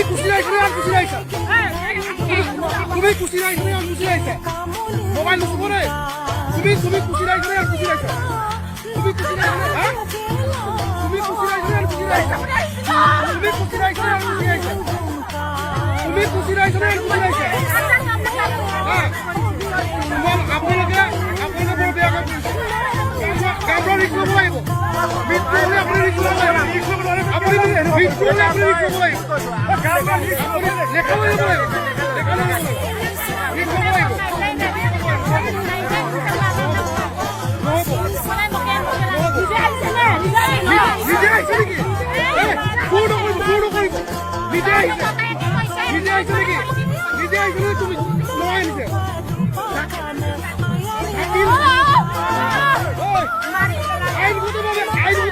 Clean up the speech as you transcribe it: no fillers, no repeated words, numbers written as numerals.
খুশি রাইছো আর খুশি রাইছো তুমি খুশি রাইছো আর খুশি রাইছো মোবাইল নুসুবরে তুমি খুশি রাইছো আর খুশি রাইছো তুমি খুশি রাইছো হ্যাঁ তুমি খুশি রাইছো আর খুশি রাইছো তুমি খুশি রাইছো আর খুশি রাইছো তুমি খুশি রাইছো আর খুশি রাইছো হ্যাঁ আপনাকে বড় দেয়া কামরা রিক্স করব লাগিব মৃত্যু হলে আপনি রিক্স করব আপনি রিক্স করলে আপনি রিক্স করব কামরা রিক্স করলে লেখা হয়ে যাবে লেখা হয়ে যাবে রিক্স করব লাগিব নিজে আইছে নাকি ফুড করব নিজে আইছে নাকি নিজে আইছে তুমি নয় নিছে আইন